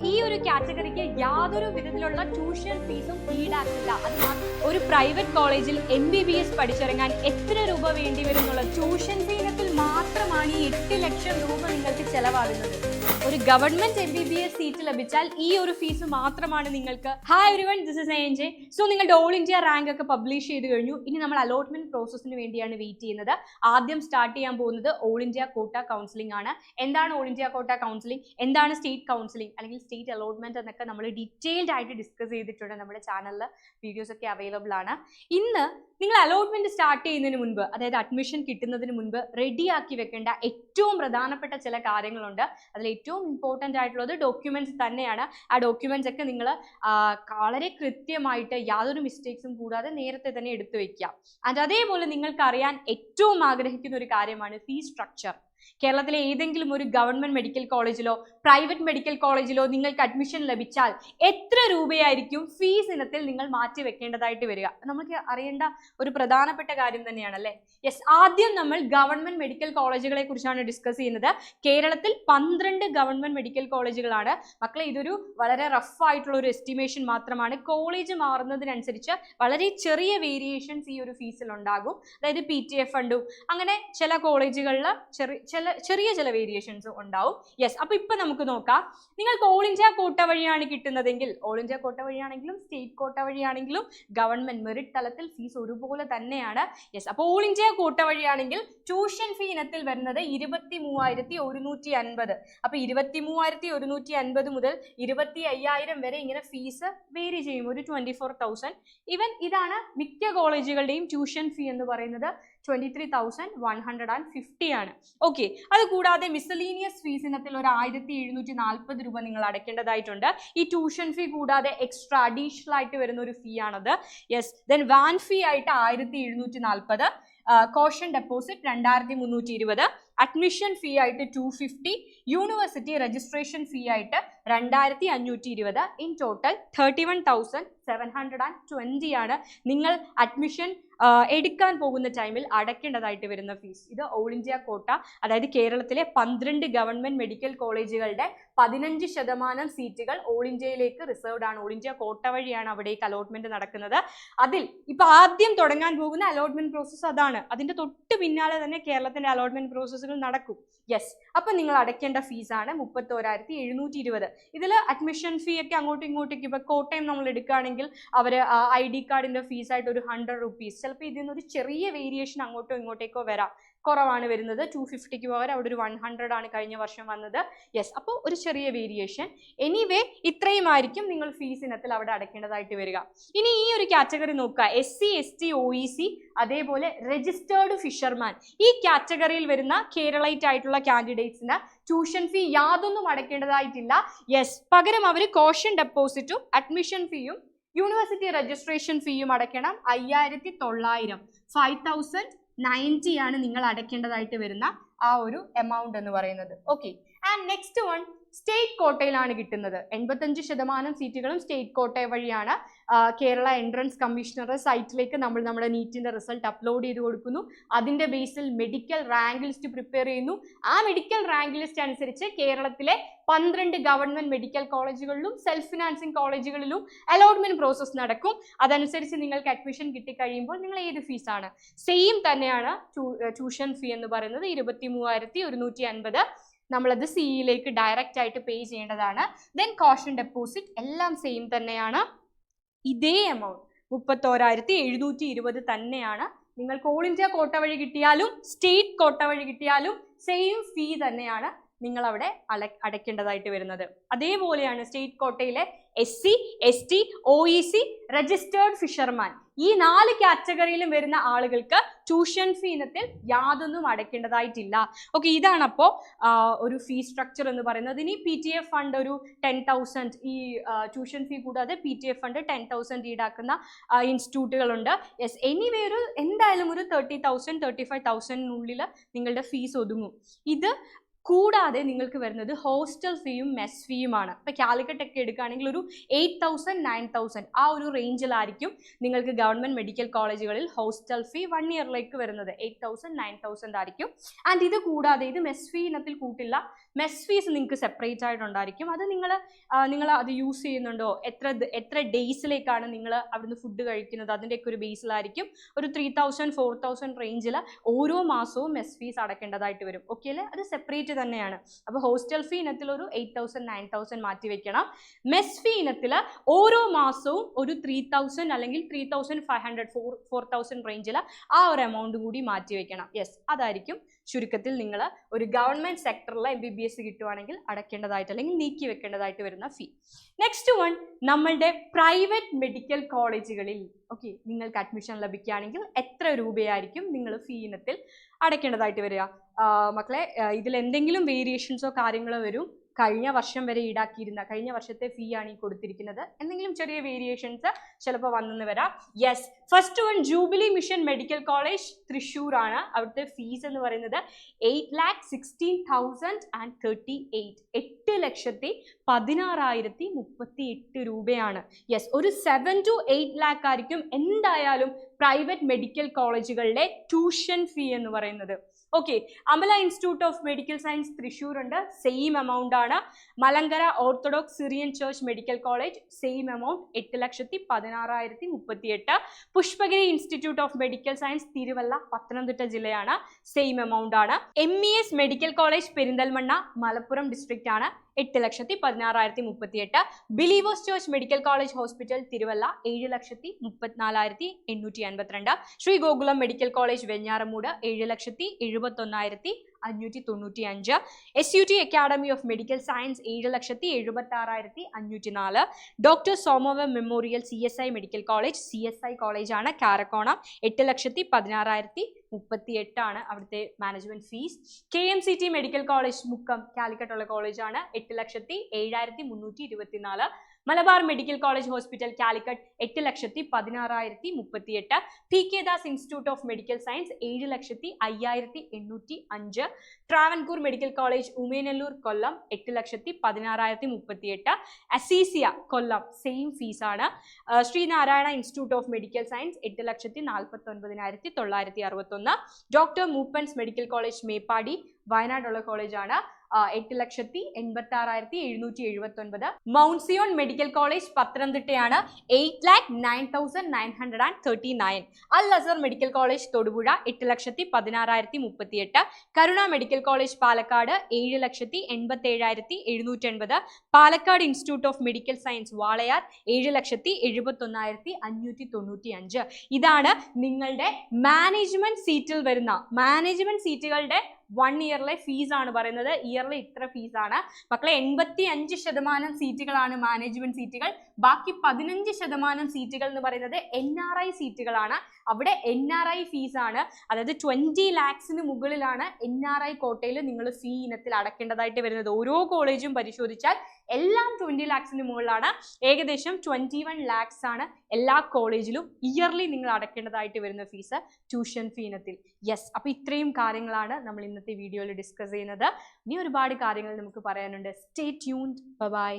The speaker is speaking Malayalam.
ഈ ഒരു കാറ്റഗറിക്ക് യാതൊരു വിധത്തിലുള്ള ട്യൂഷൻ ഫീസും ഈടാക്കില്ല. അതിനാൽ ഒരു പ്രൈവറ്റ് കോളേജിൽ MBBS പഠിച്ചിറങ്ങാൻ എത്ര രൂപ വേണ്ടി വരും എന്നുള്ള ട്യൂഷൻ ഫീ ഇനത്തിൽ മാത്രമാണ് ഈ 8 ലക്ഷം രൂപ നിങ്ങൾക്ക് ചെലവാകുന്നത്. ഒരു ഗവൺമെന്റ് MBBS സീറ്റ് ലഭിച്ചാൽ ഈ ഒരു ഫീസ് മാത്രമാണ് നിങ്ങൾക്ക്. Hi everyone, this is ANJ. So നിങ്ങളുടെ ഓൾ ഇന്ത്യ റാങ്ക് ഒക്കെ പബ്ലിഷ് ചെയ്ത് കഴിഞ്ഞു. ഇനി നമ്മൾ അലോട്ട്മെന്റ് പ്രോസസ്സിന് വേണ്ടിയാണ് വെയിറ്റ് ചെയ്യുന്നത്. ആദ്യം സ്റ്റാർട്ട് ചെയ്യാൻ പോകുന്നത് ഓൾ ഇന്ത്യ കോട്ട കൗൺസിലിംഗ് ആണ്. എന്താണ് ഓൾ ഇന്ത്യ കോട്ട കൗൺസിലിംഗ്, എന്താണ് സ്റ്റേറ്റ് കൗൺസിലിംഗ് അല്ലെങ്കിൽ സ്റ്റേറ്റ് അലോട്ട്മെന്റ് എന്നൊക്കെ നമ്മൾ ഡീറ്റെയിൽഡ് ആയിട്ട് ഡിസ്കസ് ചെയ്തിട്ടുണ്ട്. നമ്മുടെ ചാനലിൽ വീഡിയോസ് ഒക്കെ അവൈലബിൾ ആണ്. ഇന്ന് നിങ്ങൾ അലോട്ട്മെന്റ് സ്റ്റാർട്ട് ചെയ്യുന്നതിന് മുൻപ്, അതായത് അഡ്മിഷൻ കിട്ടുന്നതിന് മുൻപ് റെഡിയാക്കി വെക്കേണ്ട ഏറ്റവും പ്രധാനപ്പെട്ട ചില കാര്യങ്ങളുണ്ട്. അതിൽ ഏറ്റവും ഇമ്പോർട്ടൻ്റ് ആയിട്ടുള്ളത് ഡോക്യുമെന്റ്സ് തന്നെയാണ്. ആ ഡോക്യുമെന്റ്സ് ഒക്കെ നിങ്ങൾ വളരെ കൃത്യമായിട്ട് യാതൊരു മിസ്റ്റേക്സും കൂടാതെ നേരത്തെ തന്നെ എടുത്തു വെക്കുക. ആൻഡ് അതേപോലെ നിങ്ങൾക്ക് അറിയാൻ ഏറ്റവും ആഗ്രഹിക്കുന്ന ഒരു കാര്യമാണ് ഫീസ് സ്ട്രക്ചർ. കേരളത്തിലെ ഏതെങ്കിലും ഒരു ഗവൺമെന്റ് മെഡിക്കൽ കോളേജിലോ പ്രൈവറ്റ് മെഡിക്കൽ കോളേജിലോ നിങ്ങൾക്ക് അഡ്മിഷൻ ലഭിച്ചാൽ എത്ര രൂപയായിരിക്കും ഫീസ് ഇനത്തിൽ നിങ്ങൾ മാറ്റി വെക്കേണ്ടതായിട്ട് വരിക? നമുക്ക് അറിയേണ്ട ഒരു പ്രധാനപ്പെട്ട കാര്യം തന്നെയാണ് അല്ലേ? യെസ്, ആദ്യം നമ്മൾ ഗവൺമെന്റ് മെഡിക്കൽ കോളേജുകളെ കുറിച്ചാണ് ഡിസ്കസ് ചെയ്യുന്നത്. കേരളത്തിൽ 12 ഗവൺമെന്റ് മെഡിക്കൽ കോളേജുകളാണ്. മക്കളെ, ഇതൊരു വളരെ റഫ് ആയിട്ടുള്ള ഒരു എസ്റ്റിമേഷൻ മാത്രമാണ്. കോളേജ് മാറുന്നതിനനുസരിച്ച് വളരെ ചെറിയ വേരിയേഷൻസ് ഈ ഒരു ഫീസിൽ ഉണ്ടാകും. അതായത് PTA ഫണ്ടും അങ്ങനെ ചില കോളേജുകളിൽ ചെറിയ വേരിയേഷൻസ് ഉണ്ടാവും. യെസ്, അപ്പൊ ഇപ്പൊ നമുക്ക് നോക്കാം. നിങ്ങൾക്ക് ഓൾ ഇന്ത്യ കോട്ട വഴിയാണ് കിട്ടുന്നതെങ്കിൽ, ഓൾ ഇന്ത്യ കോട്ട വഴിയാണെങ്കിലും സ്റ്റേറ്റ് കോട്ട വഴിയാണെങ്കിലും ഗവൺമെന്റ് മെറിറ്റ് തലത്തിൽ ഫീസ് ഒരുപോലെ തന്നെയാണ്. യെസ്, അപ്പോൾ ഓൾ ഇന്ത്യ കോട്ട വഴിയാണെങ്കിൽ ട്യൂഷൻ ഫീ ഇനത്തിൽ വരുന്നത് 23,150. അപ്പൊ 23,150 മുതൽ 25,000 വരെ ഇങ്ങനെ ഫീസ് വേരി ചെയ്യും, ഒരു 24,000. ഈവൻ ഇതാണ് മിക്ക കോളേജുകളുടെയും ട്യൂഷൻ ഫീ എന്ന് പറയുന്നത് 23,150 ആണ്. ഓക്കെ, അത് കൂടാതെ മിസലീനിയസ് ഫീസ് ഇനത്തിൽ ഒരു 1,740 രൂപ നിങ്ങൾ അടയ്ക്കേണ്ടതായിട്ടുണ്ട്. ഈ ട്യൂഷൻ ഫീ കൂടാതെ എക്സ്ട്രാ അഡീഷണൽ ആയിട്ട് വരുന്ന ഒരു ഫീ ആണത്. യെസ്, ദെൻ വാൻ ഫീ ആയിട്ട് 1,740, കോഷൻ ഡെപ്പോസിറ്റ് 2,320, അഡ്മിഷൻ ഫീ ആയിട്ട് 250, യൂണിവേഴ്സിറ്റി രജിസ്ട്രേഷൻ ഫീ ആയിട്ട് 2,520. ഇൻ ടോട്ടൽ 31,720 ആണ് നിങ്ങൾ അഡ്മിഷൻ എടുക്കാൻ പോകുന്ന ടൈമിൽ അടയ്ക്കേണ്ടതായിട്ട് വരുന്ന ഫീസ്. ഇത് ഓൾ ഇന്ത്യ കോട്ട, അതായത് കേരളത്തിലെ 12 ഗവൺമെന്റ് മെഡിക്കൽ കോളേജുകളുടെ 15% സീറ്റുകൾ ഓൾ ഇന്ത്യയിലേക്ക് റിസർവ്ഡ് ആണ്. ഓൾ ഇന്ത്യ കോട്ട വഴിയാണ് അവിടേക്ക് അലോട്ട്മെന്റ് നടക്കുന്നത്. അതിൽ ഇപ്പൊ ആദ്യം തുടങ്ങാൻ പോകുന്ന അലോട്ട്മെന്റ് പ്രോസസ്സ് അതാണ്. അതിന്റെ തൊട്ട് പിന്നാലെ തന്നെ കേരളത്തിന്റെ അലോട്ട്മെന്റ് പ്രോസസ്സുകൾ നടക്കും. യെസ്, അപ്പൊ നിങ്ങൾ അടയ്ക്കേണ്ട ഫീസാണ് 31,720. ഇതിൽ അഡ്മിഷൻ ഫീ ഒക്കെ അങ്ങോട്ടും ഇങ്ങോട്ടേക്ക്, ഇപ്പൊ കോട്ടയം നമ്മൾ എടുക്കുകയാണെങ്കിൽ അവർ ID കാർഡിന്റെ ഫീസായിട്ട് ഒരു 100 റുപ്പീസ്, ചിലപ്പോൾ ഇതിൽ നിന്നൊരു ചെറിയ വേരിയേഷൻ അങ്ങോട്ടോ ഇങ്ങോട്ടേക്കോ വരാം. കുറവാണ് വരുന്നത്, 250ക്ക് പകരം അവിടെ ഒരു 100 ആണ് കഴിഞ്ഞ വർഷം വന്നത്. യെസ്, അപ്പോൾ ഒരു ചെറിയ വേരിയേഷൻ. എനിവേ ഇത്രയും ആയിരിക്കും നിങ്ങൾ ഫീസ് ഇനത്തിൽ അവിടെ അടയ്ക്കേണ്ടതായിട്ട് വരിക. ഇനി ഈ ഒരു കാറ്റഗറി നോക്കുക, SC ST OEC അതേപോലെ രജിസ്റ്റേർഡ് ഫിഷർമാൻ. ഈ കാറ്റഗറിയിൽ വരുന്ന കേരളൈറ്റ് ആയിട്ടുള്ള കാൻഡിഡേറ്റ്സിന് ട്യൂഷൻ ഫീ യാതൊന്നും അടയ്ക്കേണ്ടതായിട്ടില്ല. യെസ്, പകരം അവർ കോഷൻ ഡെപ്പോസിറ്റും അഡ്മിഷൻ ഫീയും യൂണിവേഴ്സിറ്റി രജിസ്ട്രേഷൻ ഫീയും അടയ്ക്കണം. 5,900, 5,090 ആണ് നിങ്ങൾ അടയ്ക്കേണ്ടതായിട്ട് വരുന്ന ആ ഒരു എമൗണ്ട് എന്ന് പറയുന്നത്. Okay, and next one state കോട്ടയിലാണ് കിട്ടുന്നത്. 85% സീറ്റുകളും സ്റ്റേറ്റ് കോട്ട വഴിയാണ്. കേരള എൻട്രൻസ് കമ്മീഷണർ സൈറ്റിലേക്ക് നമ്മൾ നമ്മുടെ നീറ്റിന്റെ റിസൾട്ട് അപ്ലോഡ് ചെയ്ത് കൊടുക്കുന്നു. അതിന്റെ ബേസിൽ മെഡിക്കൽ റാങ്ക് ലിസ്റ്റ് പ്രിപ്പയർ ചെയ്യുന്നു. ആ മെഡിക്കൽ റാങ്ക് ലിസ്റ്റ് അനുസരിച്ച് കേരളത്തിലെ 12 ഗവൺമെന്റ് മെഡിക്കൽ കോളേജുകളിലും സെൽഫ് ഫിനാൻസിങ് കോളേജുകളിലും അലോട്ട്മെന്റ് പ്രോസസ് നടക്കും. അതനുസരിച്ച് നിങ്ങൾക്ക് അഡ്മിഷൻ കിട്ടിക്കഴിയുമ്പോൾ നിങ്ങൾ ഏത് ഫീസാണ്, സെയിം തന്നെയാണ് ട്യൂഷൻ ഫീ എന്ന് പറയുന്നത് 23,150. നമ്മളത് CEയിലേക്ക് ഡയറക്റ്റ് ആയിട്ട് പേ ചെയ്യേണ്ടതാണ്. ദെൻ കോഷൻ ഡെപ്പോസിറ്റ് എല്ലാം സെയിം തന്നെയാണ്. ഇതേ എമൗണ്ട് 31,720 തന്നെയാണ്. നിങ്ങൾക്ക് ഓൾ ഇന്ത്യ കോട്ട വഴി കിട്ടിയാലും സ്റ്റേറ്റ് കോട്ട വഴി കിട്ടിയാലും സെയിം ഫീ തന്നെയാണ് നിങ്ങൾ അവിടെ അടയ്ക്കേണ്ടതായിട്ട് വരുന്നത്. അതേപോലെയാണ് സ്റ്റേറ്റ് കോട്ടയിലെ SC ST OEC registered fisherman. ഈ 4 കാറ്റഗറിയിലും വരുന്ന ആളുകൾക്ക് ട്യൂഷൻ ഫീ ഇനത്തിൽ യാതൊന്നും അടയ്ക്കേണ്ടതായിട്ടില്ല. ഓക്കെ, ഇതാണ് അപ്പോൾ ഒരു ഫീ സ്ട്രക്ചർ എന്ന് പറയുന്നത്. ഇനി PTA ഫണ്ട് ഒരു 10,000, ഈ ട്യൂഷൻ ഫീ കൂടാതെ PTA ഫണ്ട് 10,000 ഈടാക്കുന്ന ഇൻസ്റ്റിറ്റ്യൂട്ടുകളുണ്ട്. യെസ്, എനിവേ എന്തായാലും ഒരു 30,000 35,000 നിങ്ങളുടെ ഫീസ് ഒതുങ്ങും. ഇത് കൂടാതെ നിങ്ങൾക്ക് വരുന്നത് ഹോസ്റ്റൽ ഫീയും മെസ് ഫീയുമാണ്. ഇപ്പൊ കാലിക്കറ്റ് ഒക്കെ എടുക്കുകയാണെങ്കിൽ ഒരു 8,000 9,000 ആ ഒരു റേഞ്ചിലായിരിക്കും നിങ്ങൾക്ക് ഗവൺമെന്റ് മെഡിക്കൽ കോളേജുകളിൽ ഹോസ്റ്റൽ ഫീ 1 ഇയറിലേക്ക് വരുന്നത്. 8,000 9,000 ആയിരിക്കും. ആൻഡ് ഇത് കൂടാതെ ഇത് മെസ് ഫീ ഇനത്തിൽ കൂട്ടില്ല. മെസ് ഫീസ് നിങ്ങൾക്ക് സെപ്പറേറ്റ് ആയിട്ടുണ്ടായിരിക്കും. അത് നിങ്ങൾ അത് യൂസ് ചെയ്യുന്നുണ്ടോ, എത്ര ഡേയ്സിലേക്കാണ് നിങ്ങൾ അവിടുന്ന് ഫുഡ് കഴിക്കുന്നത്, അതിൻ്റെയൊക്കെ ഒരു ബേസിലായിരിക്കും ഒരു 3,000 4,000 റേഞ്ചിൽ ഓരോ മാസവും മെസ് ഫീസ് അടക്കേണ്ടതായിട്ട് വരും. ഓക്കെ അല്ലേ? അത് സെപ്പറേറ്റ് തന്നെയാണ്. അപ്പോൾ ഹോസ്റ്റൽ ഫീ ഇനത്തിൽ ഒരു 8,000 9,000 മാറ്റി വെക്കണം. മെസ് ഫീ ഇനത്തിൽ ഓരോ മാസവും ഒരു 3,000 അല്ലെങ്കിൽ 3,500 4,000 റേഞ്ചിൽ ആ ഒരു എമൗണ്ട് കൂടി മാറ്റി വെക്കണം. യെസ്, അതായിരിക്കും ചുരുക്കത്തിൽ നിങ്ങൾ ഒരു ഗവൺമെന്റ് സെക്ടറിൽ MBBS കിട്ടുവാണെങ്കിൽ അടയ്ക്കേണ്ടതായിട്ട് അല്ലെങ്കിൽ നീക്കി വെക്കേണ്ടതായിട്ട് വരുന്ന ഫീ. നെക്സ്റ്റ് വൺ, നമ്മളുടെ പ്രൈവറ്റ് മെഡിക്കൽ കോളേജുകളിൽ ഓക്കെ നിങ്ങൾക്ക് അഡ്മിഷൻ ലഭിക്കുകയാണെങ്കിൽ എത്ര രൂപയായിരിക്കും നിങ്ങൾ ഫീ ഇനത്തിൽ അടയ്ക്കേണ്ടതായിട്ട് വരിക? മക്കളെ, ഇതിൽ എന്തെങ്കിലും വേരിയേഷൻസോ കാര്യങ്ങളോ വരും. കഴിഞ്ഞ വർഷം വരെ ഈടാക്കിയിരുന്ന കഴിഞ്ഞ വർഷത്തെ ഫീ ആണ് ഈ കൊടുത്തിരിക്കുന്നത്. എന്തെങ്കിലും ചെറിയ വേരിയേഷൻസ് ചിലപ്പോൾ വന്നെന്ന് വരാം. Yes, first one jubilee mission medical college Thrissur ആണ്. അവിടുത്തെ ഫീസ് എന്ന് പറയുന്നത് 8,16,038 8,16,038 രൂപയാണ്. യെസ്, ഒരു 7 to 8 lakh ആയിരിക്കും എന്തായാലും പ്രൈവറ്റ് മെഡിക്കൽ കോളേജുകളുടെ ട്യൂഷൻ ഫീ എന്ന് പറയുന്നത്. Okay, Amala institute of medical science Thrissur ഉണ്ട്, സെയിം എമൗണ്ട് ആണ്. Malankara orthodox Syrian church medical college same amount 8,16,038. Pushpagiri institute of medical science Thiruvalla Pathanamthitta ജില്ലയാണ്, സെയിം എമൗണ്ട് ആണ്. MES medical college Perinthalmanna Malappuram district ആണ്, 8,16,038. Believers church medical college hospital Thiruvalla 7,34,852. Shri Gokulam medical college Venjaramoodu 7,71,595. SUT academy of medical science 7,76,504. Doctor സോമവ memorial CSI medical college CSI college ആണ്, കാരക്കോണം 8,16,038 ആണ് അവിടുത്തെ management fees. KMCT medical college Mukkam Calicut ഉള്ള കോളേജ് ആണ്, 8,07,324. Malabar medical college hospital Calicut 8,16,038. PK Das institute of medical science 7,05,805. Travancore medical college Umayanalloor Kollam 8,16,038. Azeezia Kollam same fees ആണ്. Sreenarayana institute of medical science 8,49,961. Doctor Moopen's medical college Meppadi വയനാടുള്ള കോളേജാണ്, 8,86,779. മൗണ്ട് സിയോൺ മെഡിക്കൽ കോളേജ് പത്തനംതിട്ടയാണ്, 8,09,939. Al Azhar medical college Thodupuzha 8,16,038. Karuna medical college Palakkad 7,87,780. Palakkad institute of medical science Walayar 7,71,595. ഇതാണ് നിങ്ങളുടെ മാനേജ്മെന്റ് സീറ്റിൽ വരുന്ന മാനേജ്മെന്റ് സീറ്റുകളുടെ 1 ഇയറിലെ ഫീസ് ആണ് പറയുന്നത്. ഇയറിലെ ഇത്ര ഫീസ് ആണ് മക്കളെ. 85% സീറ്റുകളാണ് മാനേജ്മെന്റ് സീറ്റുകൾ. ബാക്കി 15% സീറ്റുകൾ എന്ന് പറയുന്നത് NRI സീറ്റുകളാണ്. അവിടെ NRI ഫീസ് ആണ്, അതായത് 20 lakhsന് മുകളിലാണ് NRI കോട്ടയിൽ നിങ്ങൾ ഫീ ഇനത്തിൽ അടക്കേണ്ടതായിട്ട് വരുന്നത്. ഓരോ കോളേജും പരിശോധിച്ചാൽ എല്ലാം 20 lakhsന് മുകളിലാണ്. ഏകദേശം 21 lakhs ആണ് എല്ലാ കോളേജിലും ഇയർലി നിങ്ങൾ അടക്കേണ്ടതായിട്ട് വരുന്ന ഫീസ് ട്യൂഷൻ ഫീ ഇനത്തിൽ. യെസ്, അപ്പൊ ഇത്രയും കാര്യങ്ങളാണ് നമ്മൾ ഇന്നത്തെ വീഡിയോയിൽ ഡിസ്കസ് ചെയ്യുന്നത്. ഇനി ഒരുപാട് കാര്യങ്ങൾ നമുക്ക് പറയാനുണ്ട്. Stay tuned. ബൈ.